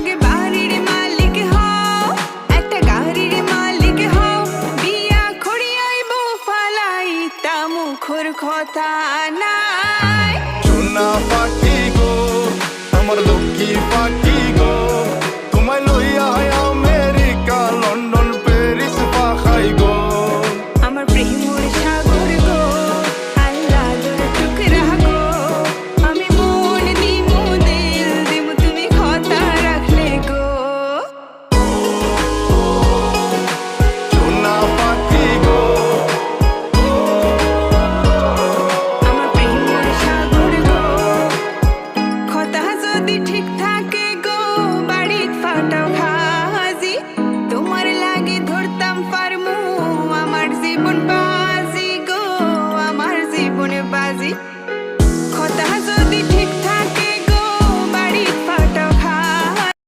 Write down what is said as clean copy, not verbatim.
আগে বাড়ির মালিক হও, একটা গাড়ির মালিক হও। বিয়া খড়িয়াই বউ ফালাই তা মুখর কথা নাই। সোনা পাখি গো আমার লক্ষ্মী